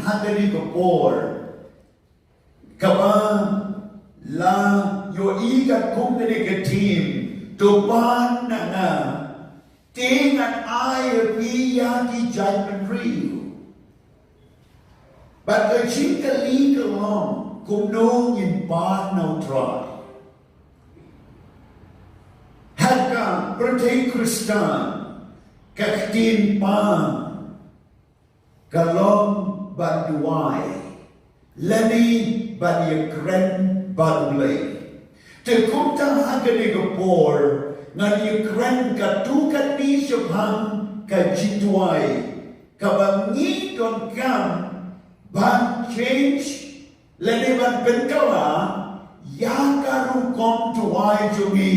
hagani kapor kaba la yo ikat kumni ke team to ban na tingan ay piya ki jaidbynriew but the chinka legal long kumnong in ban no try haka prote kristan kaktin pan kalong banduai lani banyakren badulay te kumta hagani kapor ngan yakren katukat ni syabhang kajituai kabangi don kam ban change lani ban penkala yakaru kom tuai jumi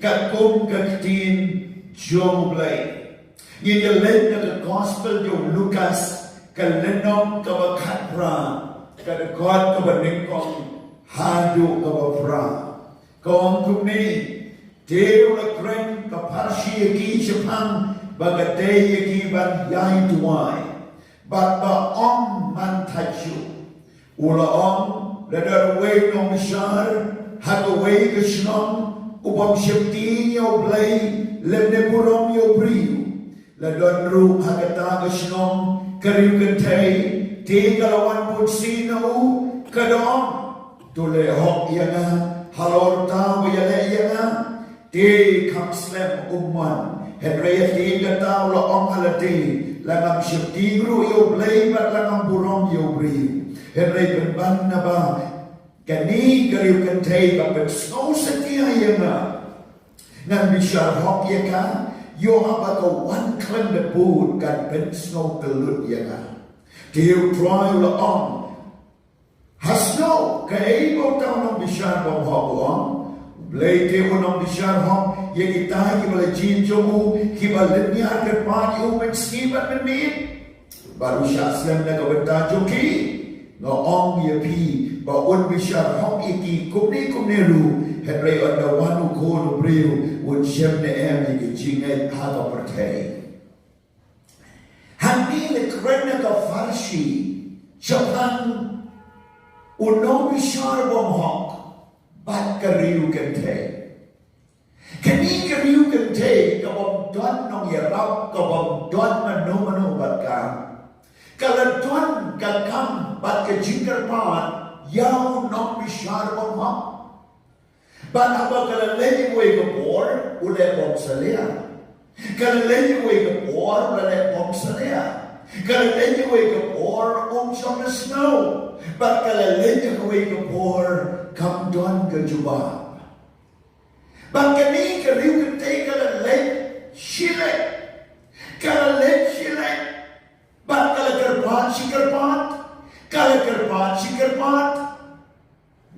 kakum kaktin joblay in the land of the gospel of Lucas kalenom kabakatra kada God kabanengkong hadu kabapra kong kumni deu lakren kaparshi ki chapang bagate ki ban yai tuai but ba om man tachu ula om ladar way no mishar hagaway kishnom ubam shakti yo blay lemne purom yo briu la don ru hagata gasnom kariu kentay te kalawan pun sino kadom tole hok yanga halor ta wayale yanga te kamslem umman hedraya te gata la om halate la ngam shakti ru yo blay bat la ngam purom yo briu hedray ban na ba kani kariu kentay kapet snow setia yanga nan bishar hok yanga yo apa ko one clan the boot kan pen snow kelut yanga tiu try la on hasno kai bo ta no bishar bo hok on blay te no bishar hok ye kita ki bala jin jomu ki bala nya ke pa yu men skibat men mi baru syaslam na kawata joki no ong ye pi ba un bishar hok iki kumni ru Henry on the one who called Brew would share the air in the jingle out of her tay. Handi the Krenak of Farshi, Japan would not be sure of hawk, but Kariu can take. Kariu can take about Don no Yarab, about Don Manomano Baka. Kaladon can come, but the jingle part, Yao not be sure of hawk. But apa kalau lagi way ke por, udah bom selia. Kalau lagi way ke por, udah bom selia. Kalau lagi way ke por, some snow. But kalau lagi way ke por, come down ke jubah. But kini keriu kete kalau lagi silek, kalau lagi silek. But kalau kerpat sikerpat, kalau kerpat sikerpat,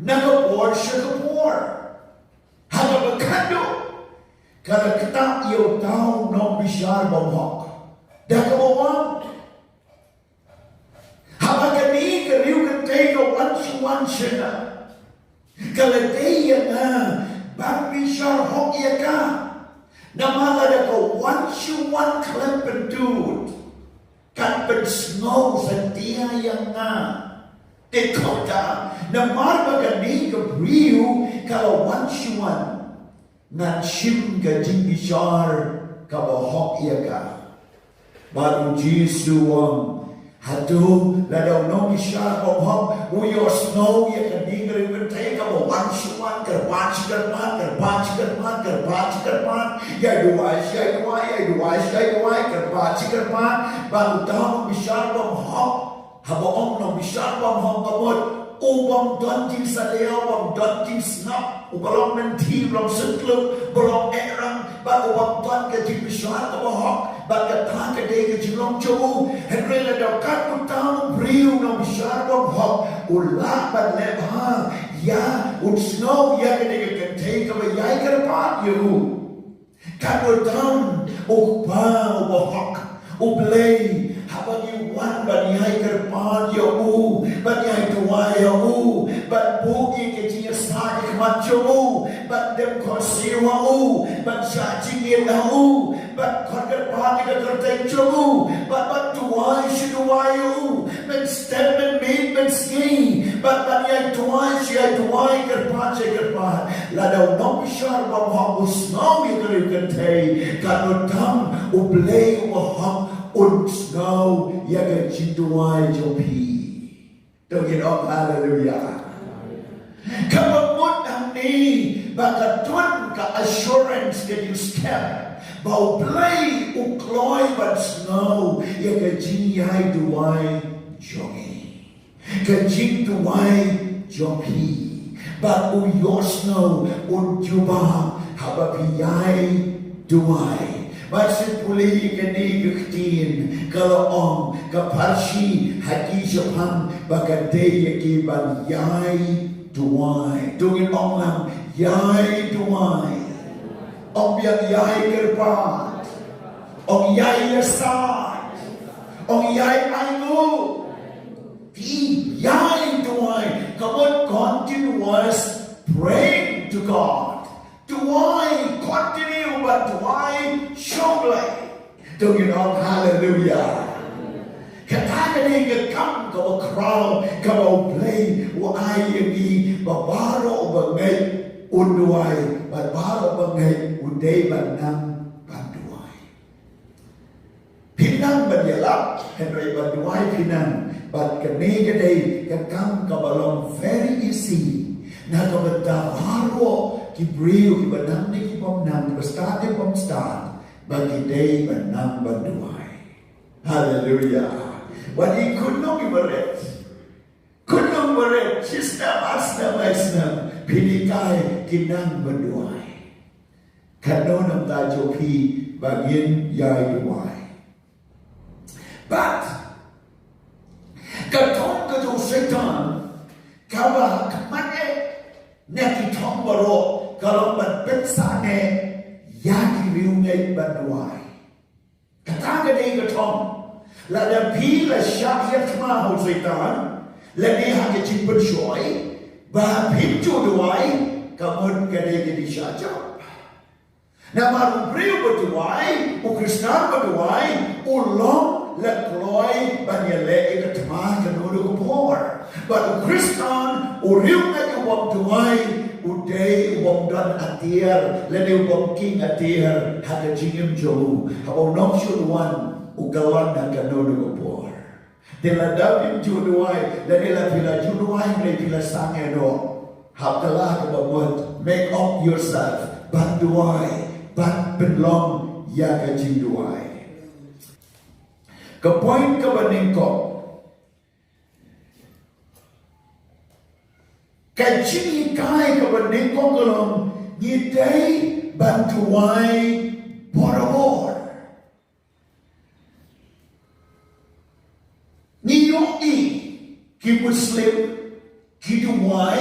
nak por sikerpor. Hanya berkandung kalau kita ia tahu non bishar bohong dah kebawang apa kini keriu kete ke one shena kalau dia bang bishar hok ia ka nama ada ke one klempendut kan pensnow setia yang te kota namar bagani ke briu kalau wanchuan nan shim ke jingbishar ka bohok ia ka baru jisu wang hadu ladau no bishar bohok uyo snow ia ka dingri ke ka wanchuan kerpan ya dua kerpan baru tahu bishar bohok habo om no bishar bohok kabut ubang don jing saleo ubang don jing snap ubalong menti ubalong senkluk ubalong erang ba ubang don ke jing bishar bohok ba ke ta ke de ke jing long chobu henry la do kat utang briu no bishar bohok ulah ba lebha ya snow ya ke de ke take ke yai ke pat you kat utang ubah bohok ublay habang you wan banyai kerpan yo banyai tuwa yo ban bugi ke jia sa ke macho ban dem kosiwa ban shaji ye na ban kerpan ke kertai cho ban tuwa shiduwa yo เป็นสเต็ปเป็นมีดเป็นสกีบัดบัดยังถวายเสียถวายกันพาเจกันพาและเราน้องพิชาร์ว่าหอบอุสน้องยังเรียกกันเทการเราทำอุเบลว่าหอบอุสน้องยังกันจินถวายเจ้าพี่ต้องยินออกฮาเลลูยาคำว่ามุดทางนี้บางกระตุ้นกับ assurance กันอยู่ step เบาเพลย์อุกลอยบัด snow ยังกันจินยายด้วยจงกันจินด้วยจงพีบัดอุยอ snow อุนจูบาฮับพียายด้วยบัดสิปุลีกันนี่กุกตีนกะละองกับพาร์ชีฮักกี้จพันบักกันเดียกีบันยายด้วยตรงนี้องนำยายด้วยองยังยายกระปาองยายยศาองยายไองูที่ยายด้วย Come on continuous praying to God ด้วย continue but ด้วยช่วยเลยตรงนี้น้องฮาเลลูยาแค่ท่ากันเองก็คำกับคราวกับเพลงว่าไอ้ยังดีบ่บาโรบ่ไงอุ่นด้วยบ่บาโรบ่ไงอุ่นได้บันนั่งบันด้วยพี่นั่งบันยาลับเห็นไรบันด้วยพี่นั่งบัดกันนี้ก็ได้กันคำกับลอง very easy นะกับบันดาบาโรที่บริวที่บันนั่งนี่ที่ผมนั่งที่บันสตาร์ทที่ผมสตาร์ทบันที่ได้บันนั่งบันด้วยฮาเลลูยาวันนี้คุณน้องอิบเรตคุณน้องอิบเรตชิสนาบัสนาไมสนาพินิกายกินนั่งบันด้วยขันโนน้ำตาโจพีบางยินยายด้วยบัดกระทงกระจุเซตันเขาว่าขมันเองเนี่ยที่ท้องบโรกระลองบันเป็นสาเนยากิริวไงบันด้วยกระทางกันเองกระทงและเดิมพีและชาเยตมาหูสิตานและนี่หากจิตเป็นช่วยบาพิมจูด้วยกับมันกันเองที่ชาจับนามารุบริวบัดด้วยอุคริสตานบัดด้วยอุลองและกลอยบันยาเล่กับธรรมะกันดูดูกับพ่อบัดอุคริสตานอุริวนักวังด้วยอุเดย์วังดันอัตเตียร์และในวังกิ้งอัตเตียร์หากจิงมจูหากน้องชุดวันugawan dan kanono gopor. Dela David juduai, dan dela pila juduai, dan pila sangeno. Hapkalah kebabut, make up yourself, banduai, ban penlong ya kajinduai. Kepoin kebaningkok. Kajini kai kebaningkok kelong, ngidai banduai borobor. Niyoi ki Muslim ki duwai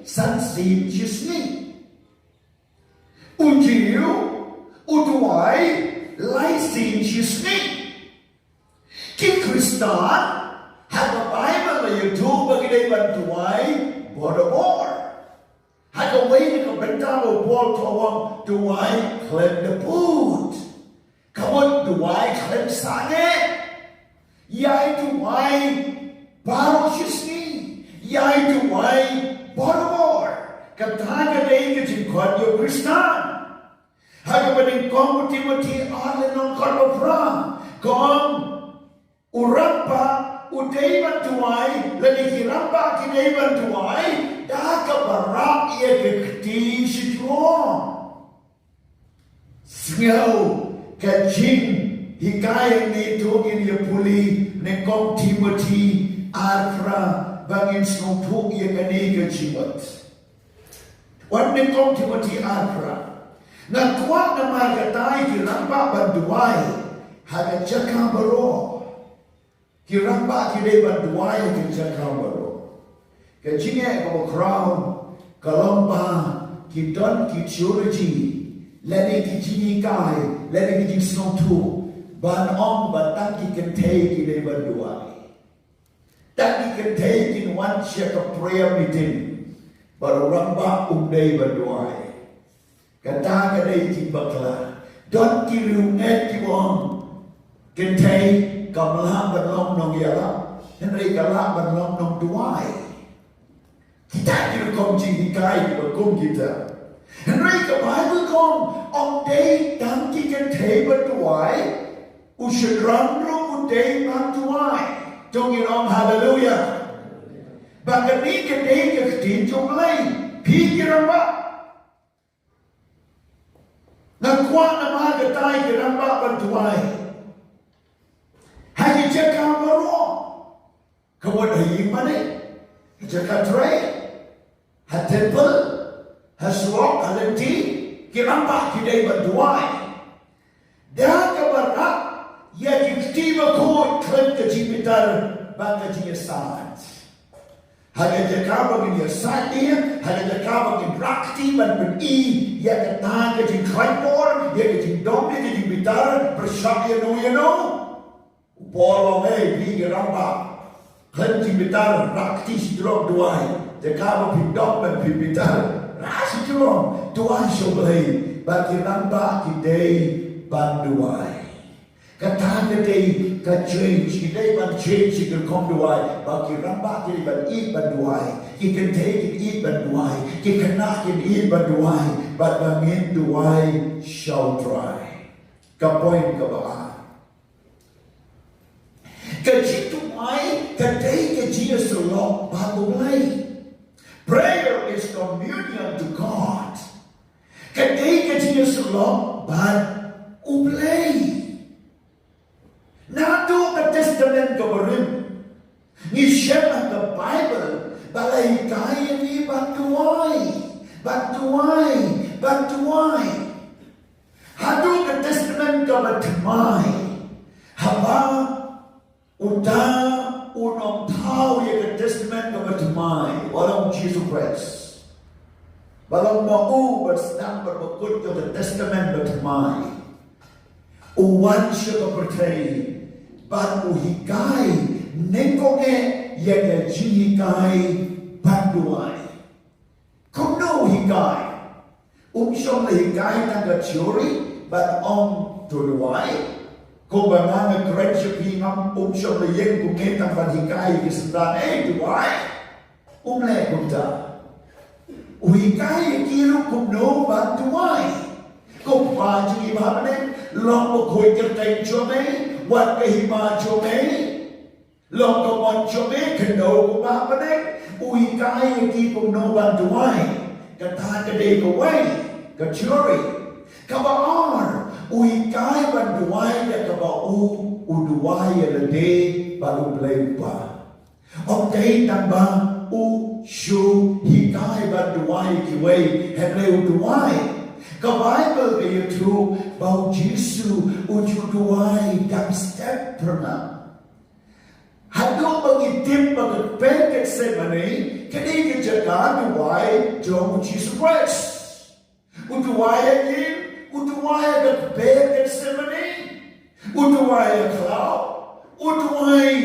san sin jisni ujiu uduai lai sin jisni ki Kristan haka Bible la YouTube bagi day bantuai bodobor haka wai ka bentalo Paul tawang duai klem de put kamot duai klem sane yai duai baroshisni yai duai borobor kataga dei ke jinkon yo Kristan haga baning kong Timothy ale non korpra kong urapa udei bantuai lani hirapa kinei bantuai da ka barak ye ke kti shitron sngau ka jing hikayat ni tugin ya puli nekong Timothy arfra bangin snopuk ya kaniga jiwat wan nekong Timothy arfra nagkuat na margatay kiramba banduay haga jakambaro kiramba kire banduay haga jakambaro kajinge ko crown kalomba kidon kichurji lani kijini kai lani kijin snopuk ban ong ban tak ki can take in a banduai that you can take in one check of prayer meeting but ramba day banduai kata kadai ki bakla don't ki lu net ki wong can take kamla ban long nong yala Henry kalak ban long tuai. Kita kira kom jing hikai di kom kita. Henry ke Bible kom on day dan kita table tuai. Ushadran ru day ban tuai. Jong irong hallelujah. Bahkan ni ke day ke tin jong lain. Pikir apa? Nakuan nama ke tai ke ramba ban tuai. Hanya cakap baru. Kewad haying mana? Cakap tray, ha temple, ha swap, ha lenti, kirambak kidai berduai. Dah kebarak, ya kitiba ko klan kejipitar bangga jia saat. Haga jakaba gini saat dia, haga jakaba gini rakti ban beri, ya kata kejin klaipor, ya kejin domnya kejin bitar, bersyak ya no. Bolong pergi rambak. Henti bitar rakti sidrop duai. Jakaba pindok dan pibitar. Rasi jerong duai soblay. Bagi rambak kidai banduai. Kata kidai ka change. Kidai ban change ke kom duai. Bagi rambak kidai ban eat banduai. Ki can take it eat banduai. Ki can knock it eat banduai. But bangin duai shall dry. Kapoin kabaan. Kajitu mai kadai kajia selok bagulai. Prayer is communion to God. Kadai kajia selok bag ublay. Nado ka testament ka barim. Ni shema ka Bible balay kaya ni bantuai. Hado ka testament ka batimay. Haba Uta unong tao yung testament ng matumay. Walang Jesus Christ. Walang maubas number makut yung testament ng matumay. Uwan siya kapatay. Ba't uhikay nengkonge yung jihikay banduay. Kung no hikay. Siyang lahikay ng gatsuri. Ba't ang tuluay. Kung ba nga nag-correct siya pingam, siyang layeng kumitang panhikay kisandaan, duway, umle ta. Uhikay, kiro kung no, ba duway. Kung pa diyang ibabanin, long mo ko'y kirtay chome, wat kahima chome, long kamon chome, kano kumabanin, uhikay, kiro kung no, ba duway. Katakaday kaway, kachuri, kabaar, uhikay banduay na kabau uduay alade balublay pa. Okay tamba shu hikay banduay kiway heble uduay. Ka Bible kayo tu bau Jisu uduay dam step perna. Hado magitim magpeket semani kani kajaga duay jom Jisu Christ. Uduay again. Utuwaya the bed Gethsemane, Utuwaya cloud, Utuway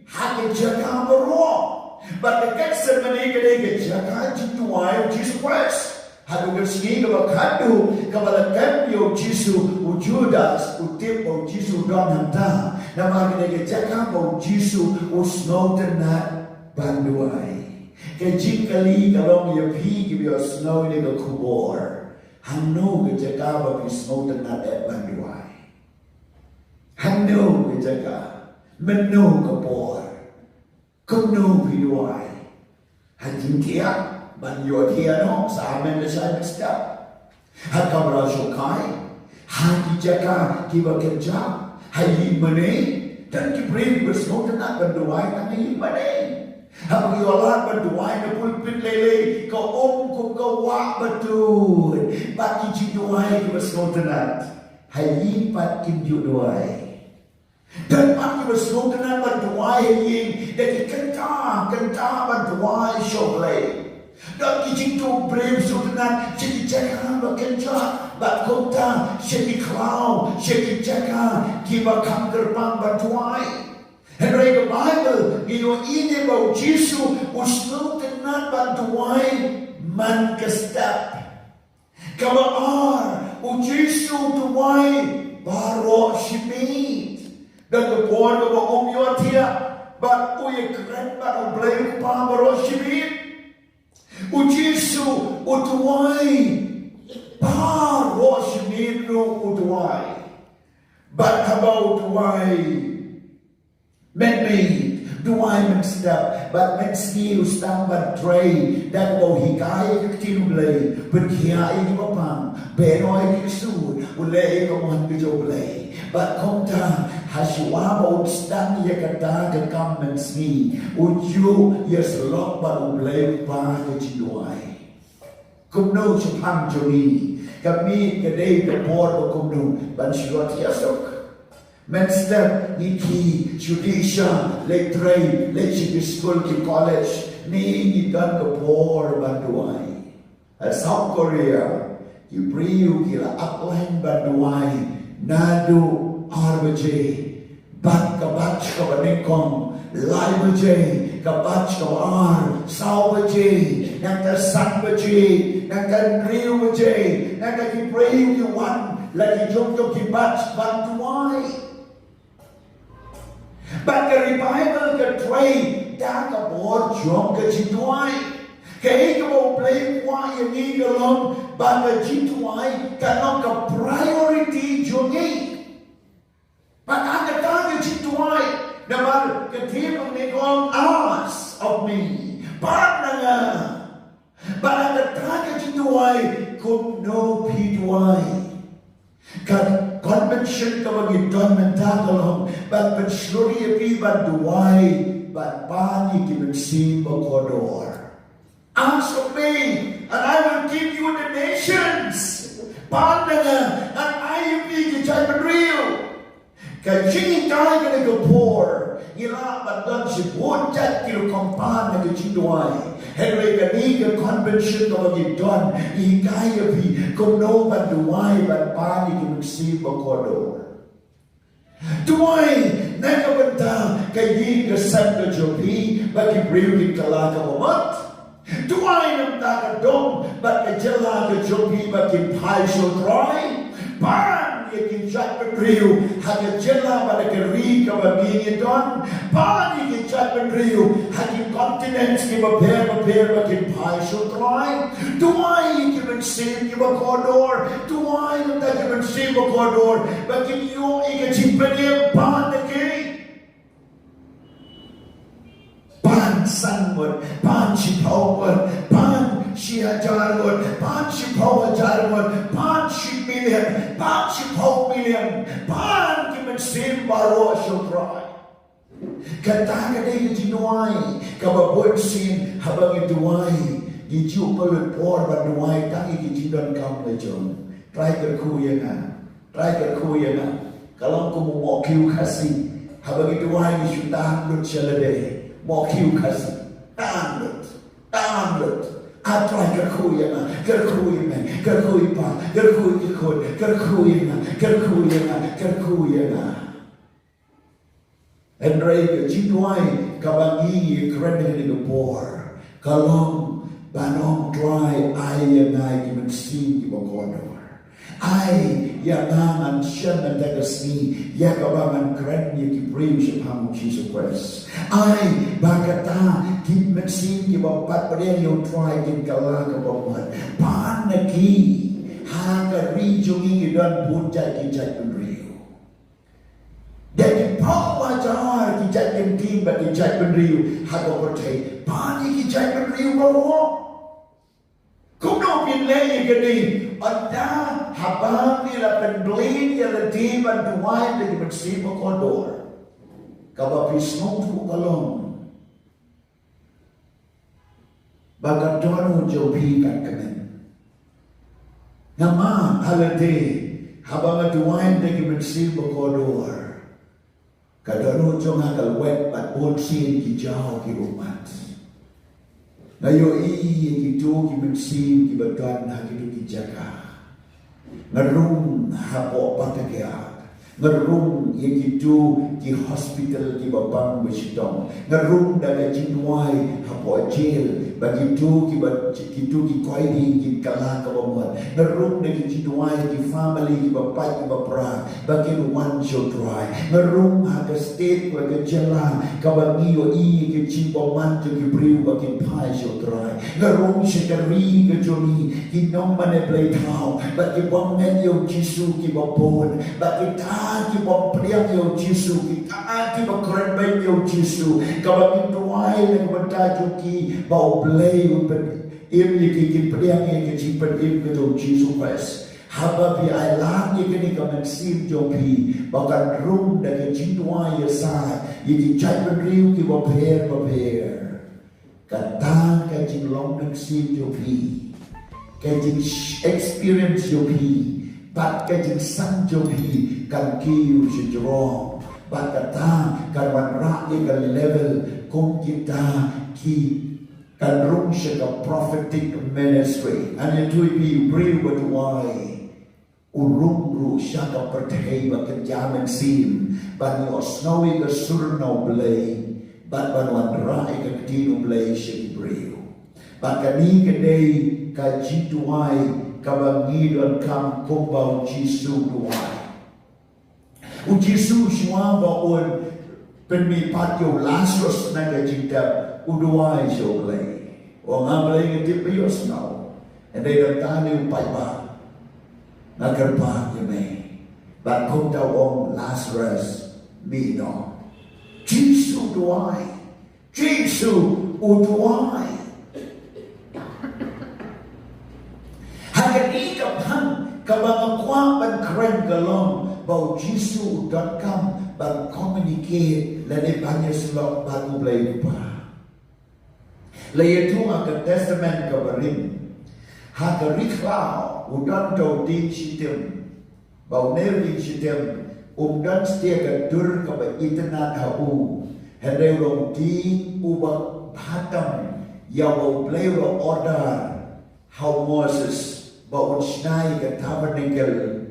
hake jaka baro. But the Gethsemane kade jaka jituwaya Jesus Christ. Hadu gersingi kabakadu kabalakan yo Jesus ujudas utip o Jesus don hanta. Nama kade jaka o Jesus usnow tenat banduai. Kajik kali kalong yapi kibiyo snow ni kubor. Hano kejaga bagi semua tenat banduai. Hano kejaga menu kepor, kuno biduai. Hajin kia banyo kia no sahamen lesai mestap. Hakam rasukai, haji jaga kiba kerja, haji mene dan kibrin bersemua tenat banduai kami mene. Hang yolat berduai na pulpit lele kau kau wak betul bagi jiduai bersekotenat hayi pat kinju duai dan bagi bersekotenat berduai hayi dari kenta berduai shoplay dan kijitu brave sekotenat jadi jaga bekerja bat kota jadi klau jadi jaga kiba kam gerbang berduai. Henry the Bible, ini bau Jisu usnu tenat bantuai man kestap. Kalau Jisu tuai baro shimit dan kepuan ke bau yotia but uye kren but oblei pa baroshibit. Ujisu utuai pa roshibit no utuai. But about utuai men Duai men step, but men still stand but tray. That will he guy actively, but here in your palm, Benoi soon, will lay on the oblay. But come down, has you about stand yakata come and see, would you, yes, lock but oblay bar the Duai. Come no to pam to me, come me the day the board will come no, but she got yes. Men step niki judicial letray lechi school ki college ni dan ke por banduai South Korea ki priu ki la upline banduai nadu arbaje bat ka batch ka banekong lai baje ka batch ka ar sau baje nang ka san baje nang ka priu baje nang ka ki priu ki wan la ki jong ki batch banduai. But the revival can trade dark aboard John Gajituai. Kahiko play why you need alone, but the G2I cannot a priority Jogi. But at the time G2I, the man can hear of the hours of me. But at the time G2I could no P2I. Kan convention ka bagi don mental but slowly pi but duai but pani ki mensi makodor. Ask of me and I will give you the nations. Pananga and I will be the jaidbynriew. Kan sini kai ka go poor. Ila but don si bonjat ki kompan na ki duai. Henry Ganiga convention of the done, he gaiapi, come no but the why but body can receive a corridor. Do I never went down, Kayi the Santa Jopi, but he bring Kalaka what? Do I am not a dome, but the Jelaka Jopi, but in Pai so dry? Pan, you can jaidbynriew, had a Jella, but a Karik of a being done. Pan, you can jaidbynriew, had you continents give a pair, but in Pai so dry. Do I even save you a corridor? Do I even save a corridor? But in you, you can pan the gate. Pan sanward, pan shipoward, pan shiajarward, pan shipowajarward, pan shipmillion, pan shipowmillion, pan given same baro shall cry. Kataga day jinuai, kababod sin, habang ituai, gijupal por banuai, tangi gijidan kam na John. Try ka kuya na, Kalau mo kiu kasi, habang ituai gisudahan lut shalade. More kill kasi. Download. I try kerkuya na. Kerkuya pa. Kerkuya na. And Ray, Jinwai, Kabangi, Kremlin the poor. Kalong, Banong dry, I and I even see you a corner. I, Yanang and Shem and Legacy, Yakabam and Kren, you bring Shapam Jesus Christ. I, Bagata, keep Maxine, give up, but you try to Kalaka Boman. Panaki, Hanga, Rejoing, you don't put that in jaidbynriew. That power jar, the jaidbynriew, but the jaidbynriew, Hagopote, Pani, jaidbynriew, go. Kuno pinlay gani anda habang nila penblin yala di man duway na magsipo kodor kabapisnong po kalong bagadon jobi kakamen nama halade habang duway na magsipo kodor kadano jo nga kalwet pat bonsin ki jaw ki umat. Ngayon gitu kimensim kibatan hakitu kijaka. Ngarung hapo patakya. Ngarung gitu ki hospital ki babang besidong. Ngarung daga jinwai hapo jail. Bagitu ki koidi ki kalah kabamuan. ngerum dengan jiduai di family bapak ibu pra bagi one show try ngerum haga state bagi jalan kabangi o i ke cibo man ke briu bagi pai show try ngerum shikari ke joni ki nom mane play tau bagi bom men yo jisu ki bopon bagi ta ki bom priang yo jisu ki ta ki bakren bay yo jisu kabangi tuai le bata ki bau play im ki priang ke jipan im ke jisu Christ haba bi ai lam ye ke ni ka maxim jo pi bakan room da ke jinwa ye sa ye ki jaidbynriew ki bo pair kata ka jin long maxim jo pi ka jin experience jo pi but ka jin sang jo pi kan ki yu shi jong but kata kan wan ra ye ka level kum kita ki kan rung siya ka prophetic ministry and ito ipi briw batuay urung ru siya ka pertay ba kanjaman sim ban yo snowy ka surnaw blay ban wan rai ka tino blay siya briw ban kani kaday ka jituay kabangidon kam kumbaw jisu duay u jisu siya ba on penmipat yo Lazarus na kajitap uduai shoglay o ngablay ngitip ayos now and they don't tani upay ba nagarpa yame but kung daw ang Lazarus mino Jisu uduai Jisu uduai hagan ikaphan kabangakwa ban kren galong bau Jisu.com ban communicate lani banyak selok baru blay lupa Layatu akan testament kabarim. Haka riklau udan tau din sitem. Bau ner din sitem. Dan setia kedur kaba internet hau. Hendai rong din ubah hatam. Ya bau play rong order. How Moses bau snai ke tabernacle.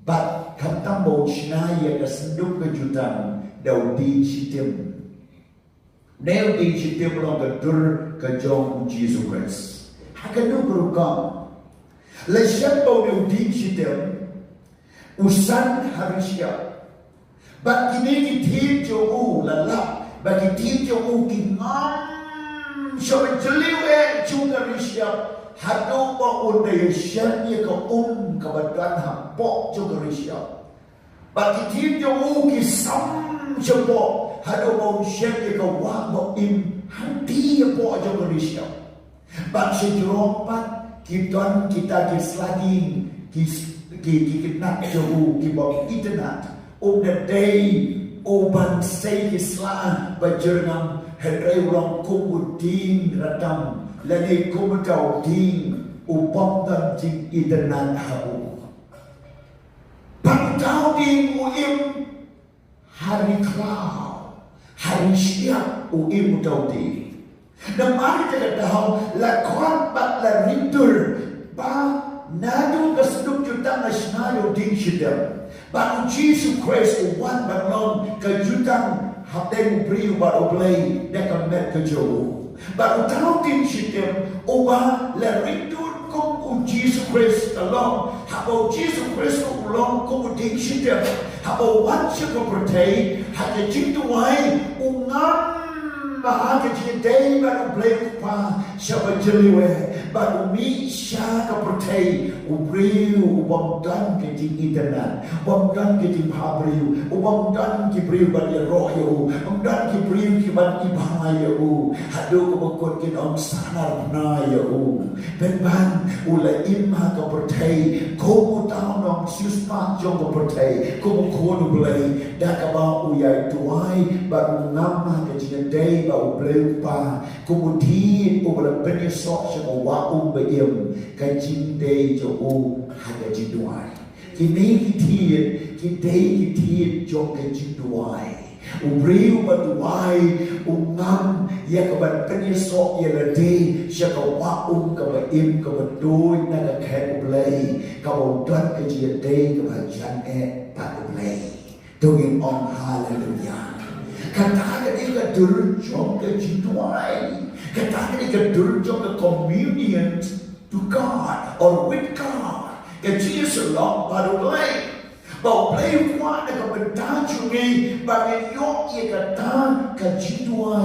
But katam bau snai ke senduk kejutan. Dau din sitem. Nel din sitem rong kedur kejong Jesus Christ. Hakanu berukam. Lesyat bau nel din sitem. Usan harus siap. Bagi ni tim jomu lalap. Bagi tim jomu kinam. Sampai jeliwe juga siap. Hadu bau undai siap ni ke kebetulan hapok juga siap. Bagi tim jomu kisam jempok. Hadu bau siap ni ke wang bau im. Hati apa aja berisya. Bak sejumpat kita selagi kita nak jauh kita internet. The day oban say Islam berjernam hadai orang kumudin radam lagi kumutau din upam dan jing internet hau. Pantau din uim hari klau hari siap uim utau din. Dan mari kita tahu lakon bat la rindur ba nadu keseduk juta nasional din sidam. Ba Jesus Christ wan balon kejutan hapeng beriu ba oblay dekat met kejo. Ba utau din sidam oba la rindur kum Jesus Christ along habo Jesus Christ along kum din sidam habo wan siya pertay hada jintu wai ungam bahagia cintai baru boleh lupa siapa jeliwe baru mi siapa percaya ubriu ubang dan ke internet ubang dan ke pabriu ubang dan ke briu bagi roh ubang dan ke briu ke bagi bahaya hadu kebukut ke om sanar na benban ula imha ke percaya kau tahu nong siuspat jong ke percaya kau kono boleh dah kau uyai tuai baru nama ke cintai o bleupa kemudian o bela penyesok sama waum beim kajinde jo o hada jiduai kini kitiet jo kajiduai o breu batuai o ngam ya kaban penyesok ya lade sya ka waum ka beim ka bedoi na ka khat blai ka o dan kajide ka jan tak blai dongin on hallelujah. Katakan ia durjong ke jiduai. Katakan ia durjong ke communion to God or with God. cái chia sẻ lọ và đồ lấy bảo lấy quá để có bình ta chú nghi và cái nhóc kia cả ta cái chỉ đuôi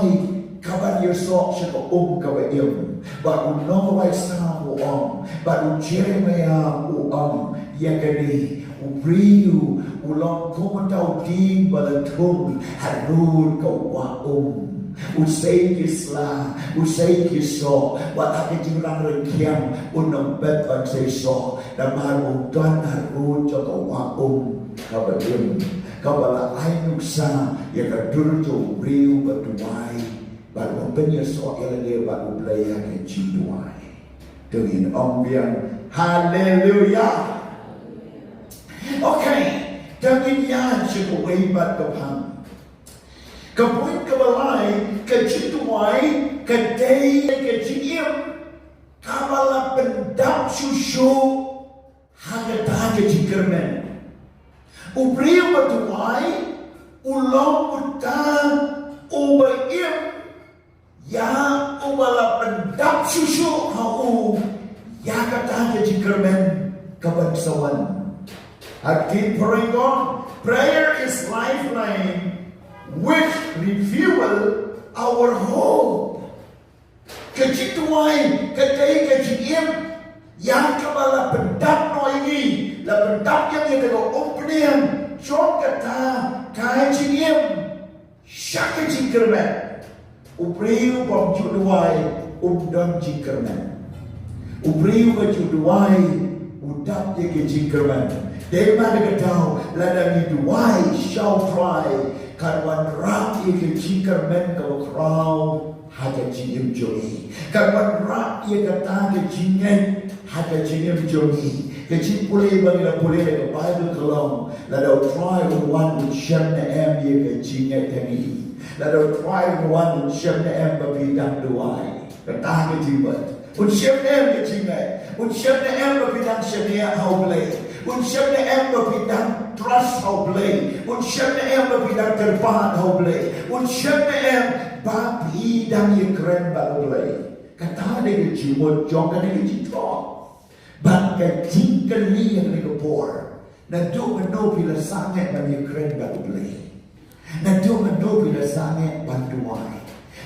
các bạn yêu sọ sẽ có các bạn yêu và nó có vai sao của ông và Jeremiah của ông cái đi Riew long không có đầu tiên và lần thùng hạt run cầu qua usay kisla usay kiso wa aking rang rekiam unong bet ban say so da marung tuan harun cho cậu hoa kau berdiem kau bala ai nuksa ya ka durjo riu batuai ba lo penya so elenge ba lo play ke chiduai dengan ông biang hallelujah. Okay, dengan ya chiku wei bat kapang Kemudian kebalai, kecituai, kedai, keciem, kabala pendam susu, hagata kecikermen. Ubriu batuai, ulong uta, ubaim, ya ubala pendam susu, hau, ya kata kecikermen, kebansawan. Hakim peringgon, prayer is lifeline. Which refuel our hope. Kecituai, kedai keciem, yang kebala pendap no ini, la pendap yang kita go opening, jom kata keciem, syak kecikirman, upriu bom juduai, dan jikirman, upriu juduai, udap je kecikirman. Dema dekatau, ladang duai shall try. Karwan rak ia kecikirman kau krau haja cingim jogi. Karwan rak ia kata kecingen haja cingim jogi. Kecik pulih bagi la pulih ke Bible kelong. Ladau try one with shem na em ia kecingen tani. Ladau try one with shem na em bapidang duai. Kata kecibat. Un shem na em kecingen. Un shem na em bapidang shemia hau belai. Un shem na em bapidang trust hau belai. Un shem na em bapidang terpahan hau belai. Un shem na em bapidang ye keren baru belai. Kata dia kecimut jong kan dia kecitong. But kecingkan ni yang dia kepor. Nado meno bila sangat bagi keren baru belai. Nado meno bila sangat bantuai.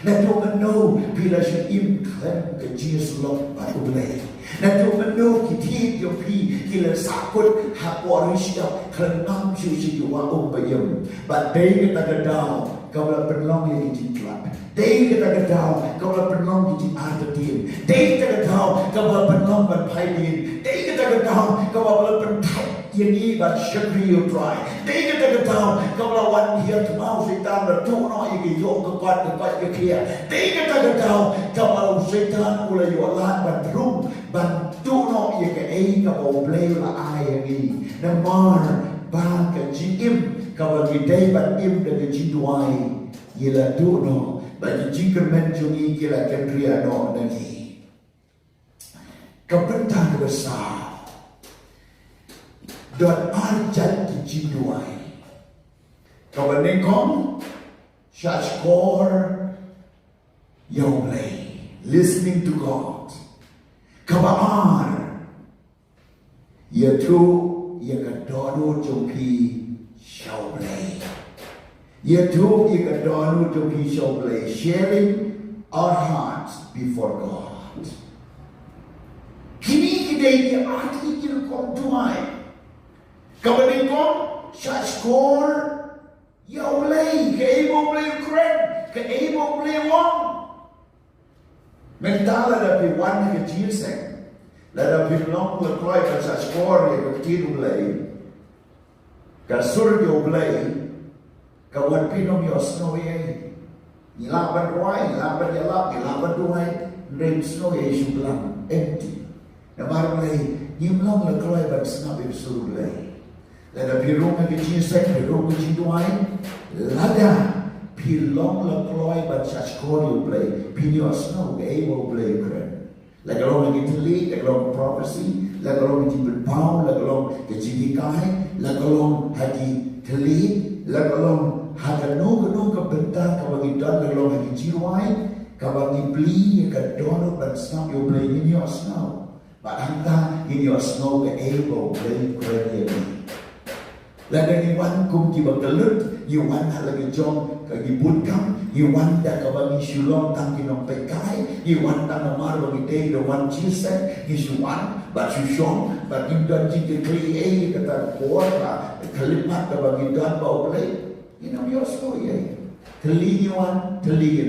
Nado meno bila syim keren kecil sulok baru belai. Nado meno kita yopi kila sakut haporis dah kerenam suci dua bayam. But day kita kedau kau la penlong yang diklap. Day kita kedau kau la penlong di artetin. Day kita kedau kau la penlong ban pailin. Day kita kedau kau la pentai yang ini ban syakri you try. Day kita kedau kau la wan here to mau setan la tu no yang yo kekat yang kia. Day kita kedau kau la setan ulai yualan ban rum ban tu no yang ke kau play la ai yang ini. Namar ba kecim kau bagi day ban im dengan jiduai ialah dono bagi jika menjungi kila kendria no nanti kepentan besar dan arjat jiduai kau benengkong syashkor yomlay listening to God kau baar ia tu ia kadono jompi shawlay ia tu ia kadono jompi shawlay sharing our hearts before God. Kini kita ini arti kita kontuai. Kemudian kau syashkor yawlay ke ibu boleh keren ke ibu boleh wang. Mentala dapat wan kecil seng. Lada pinlong lekloi ka syashkor ya kecil boleh. Kasur yo boleh. Kawan pinom yo snow ye. Nilaban ruai, nilaban yalap, nilaban ruai. Rain snow ye sulang empty. Namar boleh nimlong lekloi ban snap sur boleh. Lada pirong kecil seng, pirong kecil ruai. Lada pilong lekloi ban syashkor yo boleh. Pinyo snow ye boleh keren. Lagalong lagi telik, lagalong prophecy, lagalong lagi berpau, lagalong kecil kai, lagalong hati telik, lagalong hati nung kebentar kabagi dan lagalong hati jiwai, kabagi beli, kabagi donor dan snap yo beli ni yo snap. but anda in your snow the able play greatly. Là dari wan kum ki bakalut, you wan halagi jom ka gibut kam, you wan da ka bagi shulong tang kinong pekai, you wan tang amar bagi day the one chisen, you wan, but you shong, but you don't think create kata kuat lah, kalimat ka bagi dan bau play, you know your story eh. Teli you wan, teli you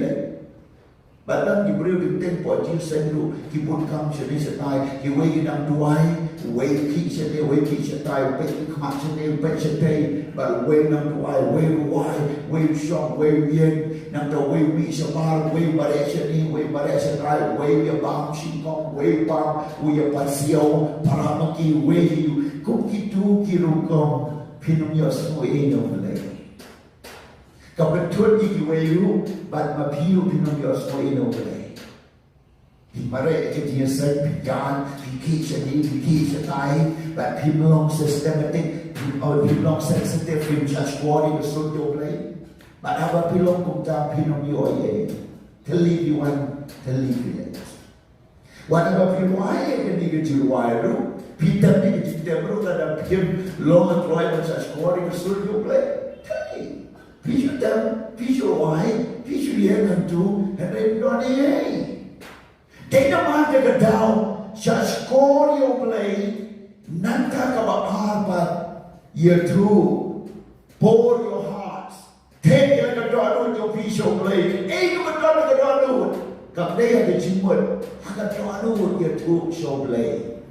Badan Jibril di tempo chisen du, kibut kam sini setai, kiwei nang duai, wei ki sini, wei ki setai, wei kmat sini, wei setai, but wei nang duai, wei shong, wei yen, nang to wei mi sebar, wei bare sini, wei bare setai, wei ya bam singkong, wei bam, wei ya pasiau, paramaki, wei kuki tu kirukong, pinum yos wei no lei. Kapatun ikiwayu, but mapiu pinong yos mo inobay. Himare iti yasay pigan, piki siya tayo, but pinong systematic, pinong sensitive, pinong body was so doble. But aba pilong kumta pinong yoye, to leave you one, to leave it. What about piwaye, hindi ka jiwayo, pitan ni kitibro, kada pim, long at roy, was such body was so doble. Pisau dan pisau wai, pisau yang tentu, hendak doni. Tidak mahu kedau, syskor yang play, nanti kau arbat, you too, pour your hearts, take yang kedau yang pisau play, kedau, kau dia ada jimut, kedau you too show play.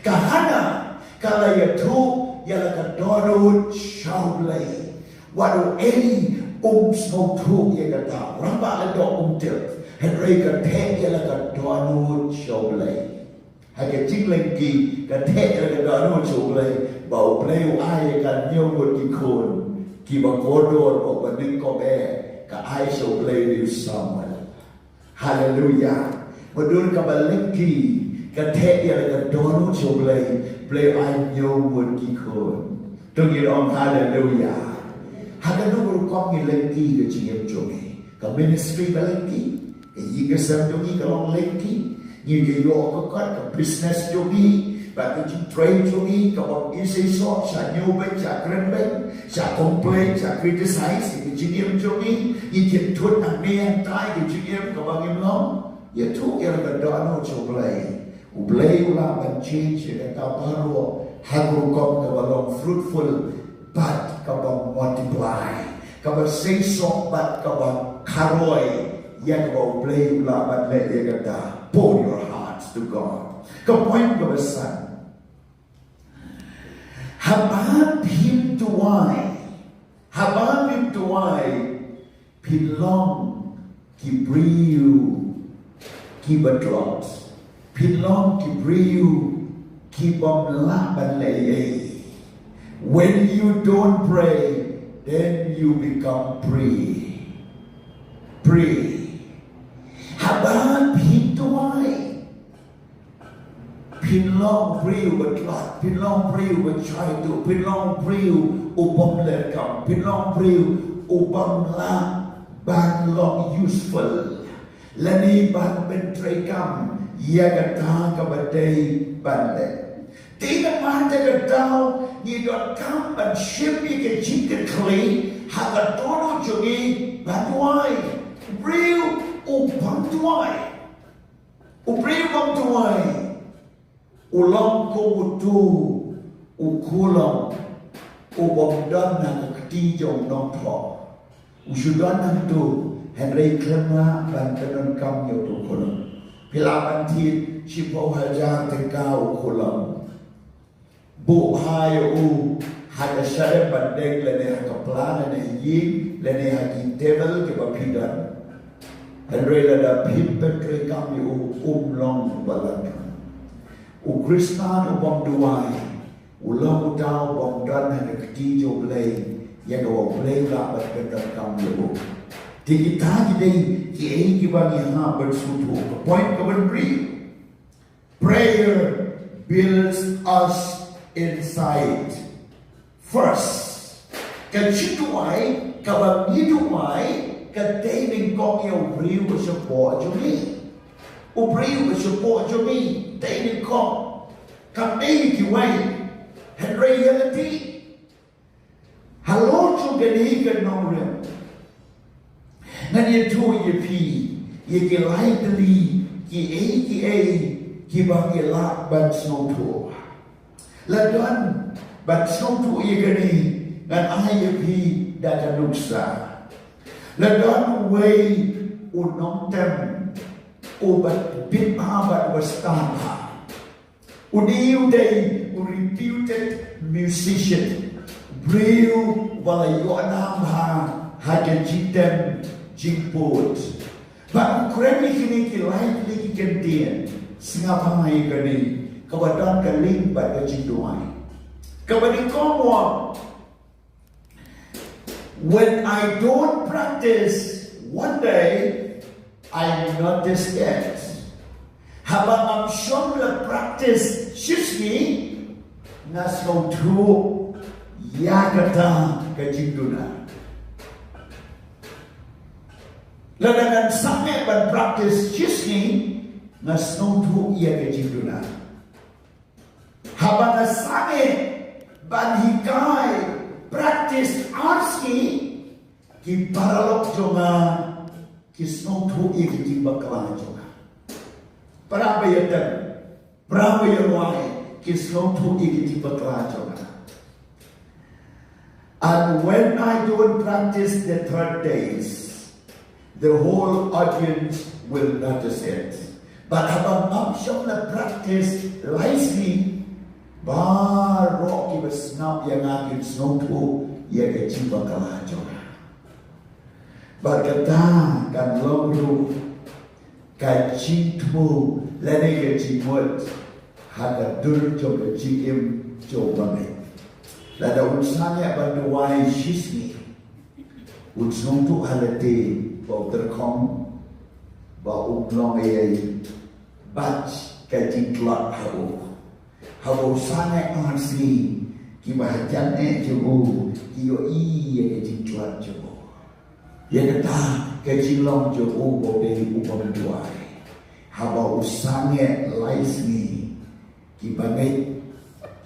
Kahana, kalau you too, yang kedau show play. Waduh ini snow truk yang kata, rambak ada tel, henry kata dia laga doanut shoulay, hanya cing lagi kata dia laga doanut shoulay, bau play ai kan nyomut kikun, kibang kodor o banding kobe, ka ai shoulay di samal, haleluya, madun kabalengki, kata dia laga doanut shoulay, play ai nyomut kikun, tunggu orang haleluya. Hada nunggu kau ni lengki ke cingem jongi, ke ministry ke lengki, ke yiga sam jongi ke long lengki, ni ke yo ke business jongi, bagi cing trade jongi, ke bang isi sok, sa nyobek, sa krembek, sa complain, sa criticize, ke cingem jongi, ni ke tut nak nian tai ke cingem ke bang imlong, ya tu yang ke doano coblay, ublay ulah ban change ke baru, haru kau ke balong fruitful. But kabang multiply, kabang sesok, but kabang karoy, yang kabang play ula, but let ye kata, pour your hearts to God. Kapoin kabasan, habang him to why, pilong kibriu, kibatrot, pilong kibriu, kibam laban leye. When you don't pray, then you become pray. Habang pintuai, pinlong priu betlak, pinlong priu bercai tu, pinlong priu upam lekam, pinlong priu upam la ban long useful. Lani ban bentrekam, ia kata kabadai ban lek. Tidak mahu kedau, ni don kam ban shipi ke jika kli, haga dono jogi bantuai, briu upam tuai, ulang ko utu, ukulong, ubom don na ketijong nong tho, usudan nang tu, Henry Klemla ban tenon kam yo tu kulong, pilapan ti sipo hajar tekau kulong. Bu hai u hada syarab bandeng lene hakaplan lene yin lene hakin tebel ke bapidan Henry lada pimpet krekam u long balan u Kristan u bom duai u long utau bom dan hada keti jo blay yang o blay la bat benar kam u ti kita gidei ki ei ki bagi ha bersutu point kabri prayer builds us inside first. Kecituai, kabang hidupai, kadai mingkong yang beriu bersupport jumi, beriu bersupport jumi. tay ni con cầm đi thì quay and reality hello cho cái này cái nông rừng nên thu ye phi ye cái lại cái ấy cái bằng cái lạc ban snow thu là đoan ban snow thu ye cái này nên ai ye phi đã cho nụ sa là đoan way u nông tem u bát biết ba bát wastan ha u điêu đây u reputed musician Brew wala yoanam ha cái jitem jingput bạn kremi kini ki life li ki kentien singapa mai kani kabadan ka ling ba ka jingduai kabadi komwa when I don't practice one day I notice it habang am shom la practice shishni nasno tu Yakata kajinduna. Ladangan sangat ban practice chisni nasno tu ia kajinduna. Habang sangat ban hikai practice arski ki paralok jonga kisno tu ia kajimbakala jonga. Prabayatan prabayawai kisno tu ia kajimbakala jonga. And when I don't practice the third days, the whole audience will notice it. But habang option na practice wisely, baro kibas na yang akin snowto yang keciba kalajo. Berkata kan longru kacintmu lene kecimut hadadur coba cikim coba me. Lada unsanya banduai shisni unsong tu halate bau terkom bau umlong ayai bach kajin klot habo sangat ansi ki bahajan jobo kiyo iya kajin klot jobo ya kata kajin long jobo bau dari upam duai habo sangat laisni ki bagai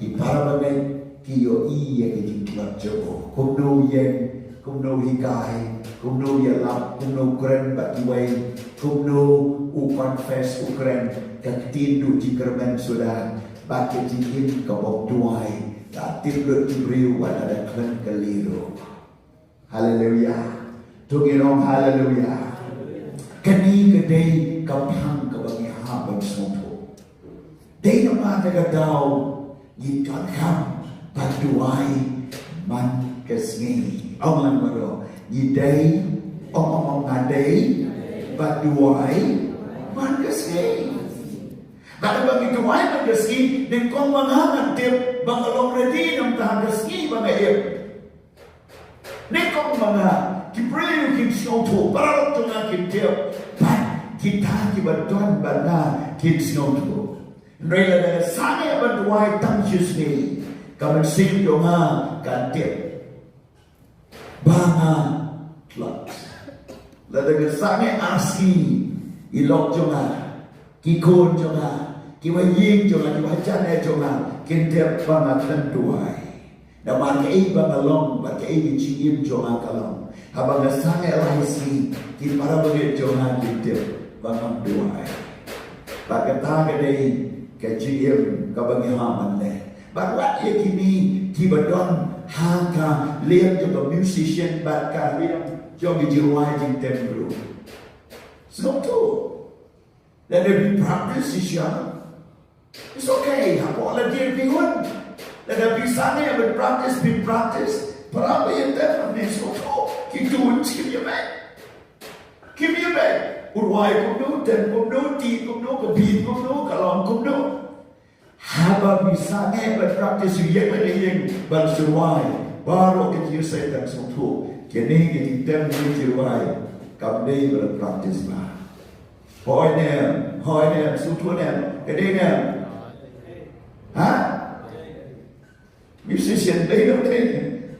ki para bagai kiyo iya kajin klot jobo kumno yen kumno hikai kumno yalap kumno kren bakiway kumno u confess u kren kaktindu jikermen sudah bakit jikin kabok duai tatil lut jibriu wadada klen keliru haleluya tugirong haleluya kani kedai kampang kabagi haban sopo day naman nagadao yikan kam paduai man kesngi orang baru yidai omong ngadai paduai man kesngi kalau bagi duai man kesngi dan kau mangangan tip bangalong ready nam tahan kesngi bangaib nekong mga kipreyo kin snowto paralok tunga kin tip pan kita kibatuan bana kin snowto rela da sana banduai tangsyus ni kamen sing donga kantir banga klot ladaga sange aski ilok jonga kikon jonga kiwaying jonga kiwajane jonga kintir banga tentuai naman kei banga long ba kei chigim jonga kalong habang sange laisi kin para bagi jonga kintir banga duai bagata kadai kajim kabangi haman le Baruat ia kini kibadon haka liam juga musician bakal liam jogi jiwai jing tembru. So too. Let there be practice isya. It's okay. Hapo ala dia bihun. Let there be sana but practice be practice. Para yang tembru so too. Kitun give you back. Give you back. Urwai kumno ten kumno ti kumno kabin kumno kalong kumno. Haba bisanya berpraktis yang ada yang bersuai baru kita selesai semua. Kini kita bersuai kami berpraktis bah. Hoinya, sutunya, kedenya. Ha? Musician day no day.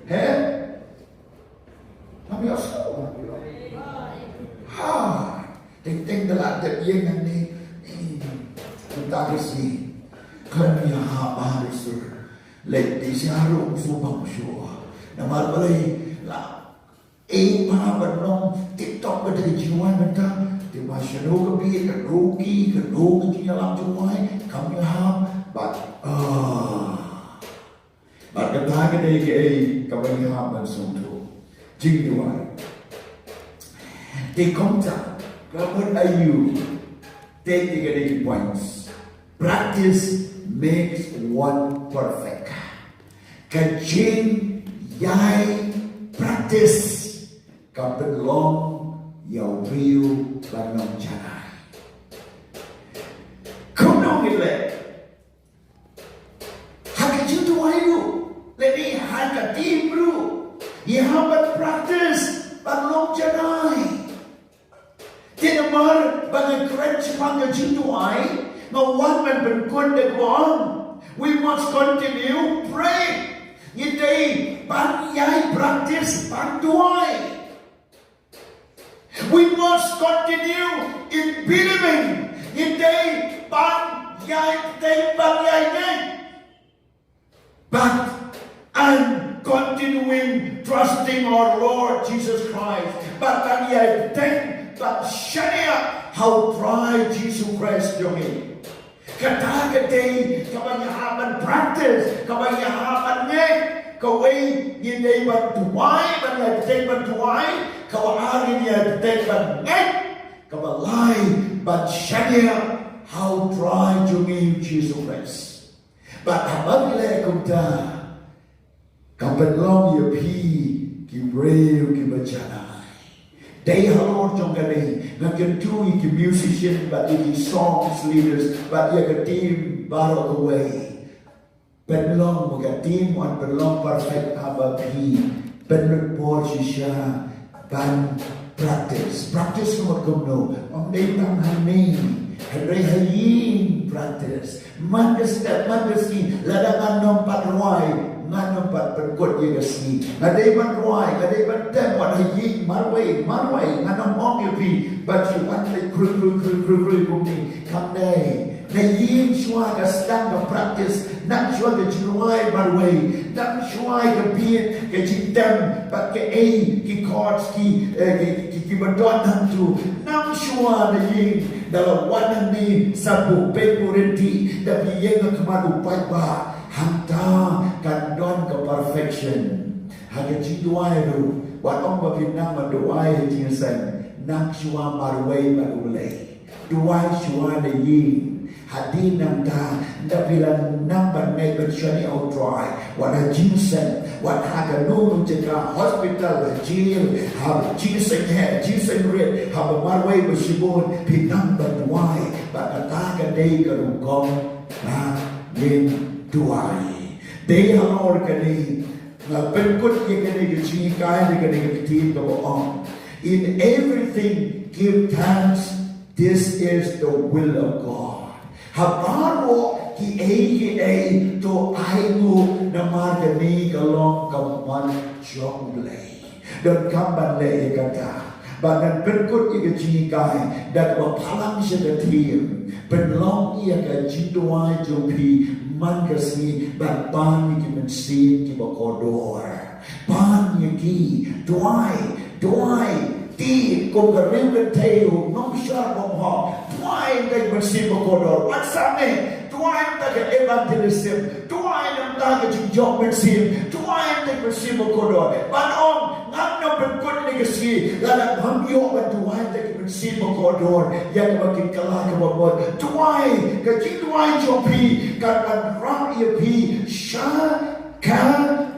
He? Kami asal. Ha? Ting dalam yang ni kita kesini. lệ đi xe rụng xuống bóng sủa nằm mặt vào đây là ấy mà vẫn nông tiktok bên đây chỉ ngoài bên ta thì mà sẽ đâu có biết cái đồ kia cái đồ cái gì làm cho ngoài không như ham bạn bạn cái thái cái đây cái các bạn ham bạn sống thủ chính như vậy thì không chắc các bạn ayu take the points practice makes one perfect cái trên dài practice gặp bên long jaidbynriew và nông chai không nói gì lệ hai cái chữ tu ai luôn lệ đi hai cái team luôn यहाँ पर practice bằng long chai thế mà bằng cái French bằng cái chữ tu ai mà one mình bên quân được không we must continue pray như đây bạn giải practice bạn tu ai we must continue in believing in day bạn giải day bạn giải day but and continuing trusting our Lord Jesus Christ but bạn giải day bạn share how try Jesus Christ cho mình kata day các bạn nhà practice các bạn nhà nghe kau như đây bạn tuai bạn là day bạn tuai kau hari ni day bạn nghe kau lai bạn share how try to meet Jesus Christ bạn hamad le kumta kau belong your jaidbynriew ki bachana day halor trong cái này ngân chân chui ki musician but the songs leaders but the team battle away bên long một cái team on bên long perfect haphi bên lực posisha ban practice một công nô ông đây tăng hành ni hành đây hành practice man cái gì là đang ăn nông pat roai ngan nompat berkut ye gasi ngadai ban roai ngadai ban tem wat hayi marway ngan nom ong ye pi but you want like kru kumni kam dai na yin shwa ga stand ga practice nang shwa ga jiwai marway nang shwa ga beat ga jitam but ke a ki chords ki bandon hang tu nang shwa na yin dalam wanan ni sabu pengurenti da pi ye ga kemadu pai ba hanta kan don ke perfection hanya jiwai ru wat ong ba pin nang ma duai jing sen nang shwa marway ma ulai duai shwa na yin hadi nang ta da bilan nang ban nei ban shani out dry wat a jinsen wat ha ka no jeka hospital jail ha jinsen he jinsen red ha ba marway ba shibon pin nang ban duai ba ta ka dei ka ru kong na yin duai dei halor ka ni na ben kut ye ka ni chi kai ni ka ni ka ti ka on in everything give thanks this is the will of God habaro ki a to aigu na margani kalong kaman jongle dan kamban le kata banan berkut ia ji kai dan palang sia team penlong ia ka jidwai jopi mangasni ban pan ki men sin ki bakodor pan ki dwai ti kong ka rem teo nom shar bom ha dwai ka men sin bakodor what same dwai ta ka evangelism dwai nam ta ka job men sin dwai ta men sin bakodor ban on ngam no berkut ni ka si la ham yo ban dwai ta ka men sin bakodor yang ba ki kala ka bom dwai ka jidwai jopi ka ban ram ia pi sha ka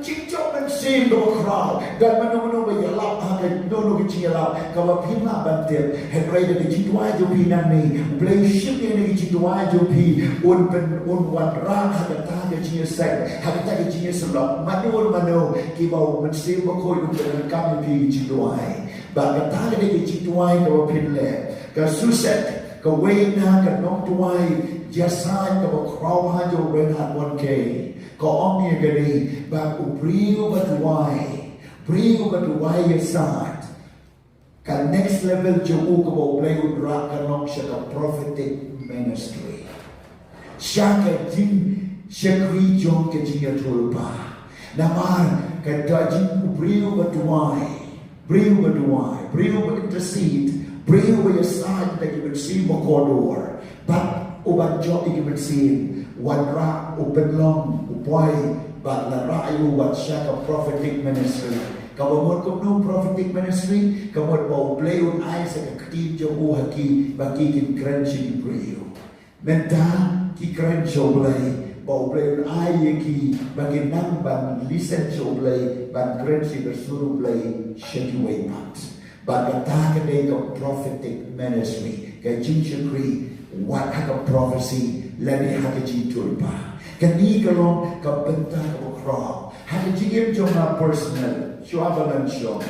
jidjob men sin do crowd dan mano ba ya lap ha ka no ki chi lap ka ba pin la ban te he rai da ki jidwai jopi nan ni play ship ni ki jidwai jopi un pen un wan ra ha ka ta ka chi sa ha ka ta ka chi sa lap mano ki ba men sin ba ko yu ka ka pi jidwai ba ka ta ka ki jidwai ka ba pin le ka suset ka wei na ka nok tuai jasai ka ba kraw ha jo ren hat 1k ka ong ni ka ni ba ubriu ba tuai ya sat ka next level jo u ka ba play u dra ka nok sha ka prophetic ministry sha ka jing syakri jong ke jinga tulpa namar kata jing beriu berduai beriu berintercede beriu bersad lagi bersih makodor but uban jok lagi bersih wadra ubenlong upoi but la rayu wat shaka prophetic ministry Kamu no prophetic ministry, kamu mau play on eyes sa kakitin jo haki bakikin crunchy brio. Menta ki crunch jo play, mau play on eye ki bagin nang ban listen jo play, ban crunchy bersuru play shaky way pat. Bagata kadai ka prophetic ministry, kay jinchakri what haka prophecy lani haka jintulpa. Kani kalong kabenta ka bukro. Haka jingim jo na personal. Siapa dan siapa?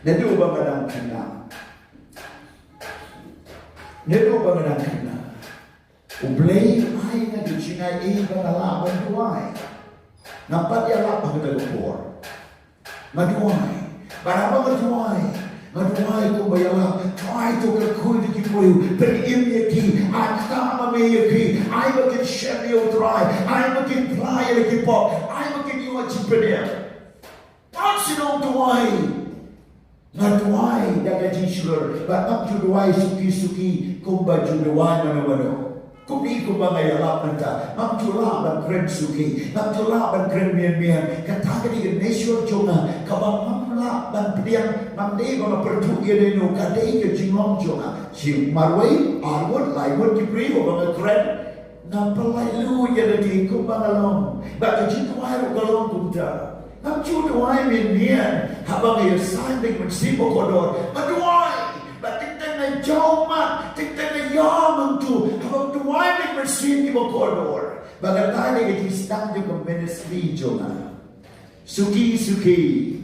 Nedu bangadang kena. Ublay ay na di sinay banala banduay. Nampak ya lapang kita lumpur. Maduay. Para maduay kung bayala. Try to kakuy di kipuyo. Pag-im yaki. Ang tama may yaki. Ay maging shemyo try. Ay maging playa yaki po. Ay maging iwa chipenir. Sinong tuway nga tuway daga jisular but ang juduway suki-suki kung ba juduway mano-mano kung di ko ba ngayalap nanta ang julaban kren suki ang julaban kren miyan-miyan kataga di nesyor jonga kabang mamlaban pediang mamdei ba mapertuya dino kadei ka jinglong jonga si marway arwod laywod kipriyo ba nga kren napalay luya na di kung ba ngalong baka jituway o galong kumta Nam juduay minyan habang iasanding magsipo kodor. Maduay! Batiktan na jawman, tiktan na yaman tu. Habang duay ng magsipo kodor. Bagatali itisang yung ministry na. Suki-suki.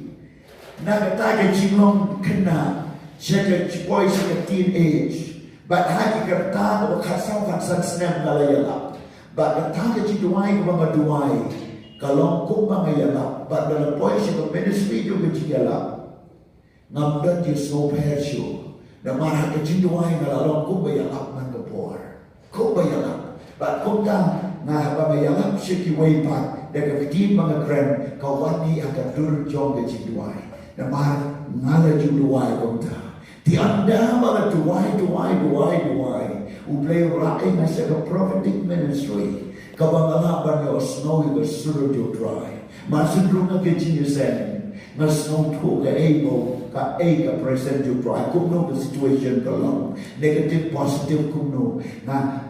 Nagataga jinglong kana. Siya boy sa teenage. But haki kartan o kasawan sa snem nalayala. Bagataga jiduay ng mga duay. Kalau kau mengayalap, but dalam poin siapa ministry juga cigala, ngamdan je snow persio, dan marah kecinduai kalau kau bayalap mengkepor, kau bayalap, but kau dah nah bayalap seki waypat, dan ketim mengekren, kau wani akan durjong kecinduai, dan marah ngala juduai kau dah, di anda malah duai, ublay rai nasa prophetic ministry. Kabangalaban yo snow yung surut yo dry. Masundrong na kichinisen. Na snow to ka able ka present yo dry. Kung no the situation ka lang. Negative, positive kung no. Na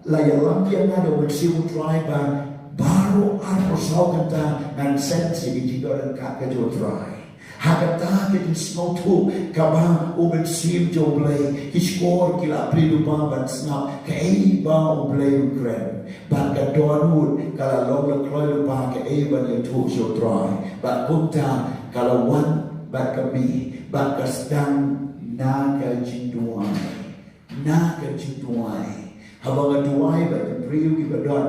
layalang yan na daw magsiwo dry ba. Baro arposaw kanta ng sensi kitigaran ka yo dry. Hakata kita snow to kabang umagsim jo blay. Kiskor kila pridu pa bansna. Kaiba ublay ukren. Bangga doanut kalau long lekloy lupa ke eban yang tu so dry. Bang kunta kalau wan bangga mi bangga sedang naga jinduai. Habang aduai bangga priu kibadon.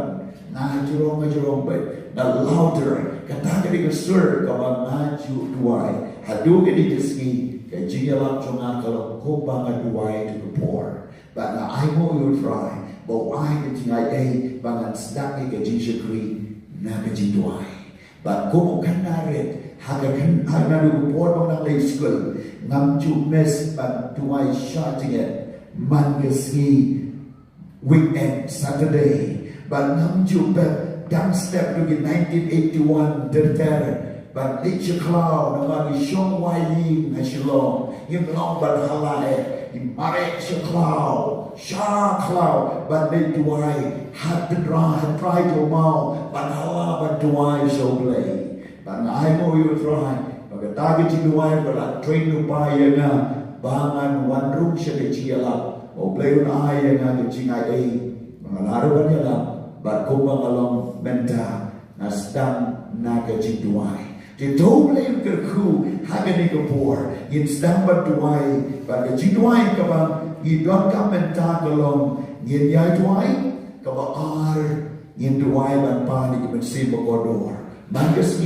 Nah jurong bet. Na louder kata kini kesur kabang ngaju duai. Hadu kini diski ke jingalam jonga kalau ko bangga duai to the poor. Bangga I mo you try. Bawa ay ketingay bangan sedang ke jinsyakri na kejinduay. But kung kan narit hagakan nadu por bang nang lay school ngam mes ban tuay shouting it mangaski weekend Saturday. But ngam bet down step to 1981 derter. But litchi cloud naman isyong wailing na silong yung long ban halae yung marek siya cloud. Sha cloud, but they duai had to try to mau, but hala but duai so play. But I know you try. Pagkatagi si duai, but train to buy na bangan one room siya de chiala. O play on ay nga de chingay mga laro ba niya lang, but kung mga long menta na stang naga si duai. Di doble yung kerku haga ni kapor, yin stang ba duai, but si duai ka bang Idon ka menta kalong ngin yay duay kabaar ngin duay ban panik ban sibo kodor mangas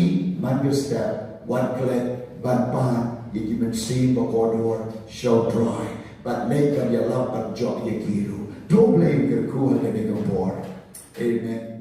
step one click ban pan yiki ban sibo kodor show dry but make ka yalap ban jok yakiru don't blame your crew and the bor Amen.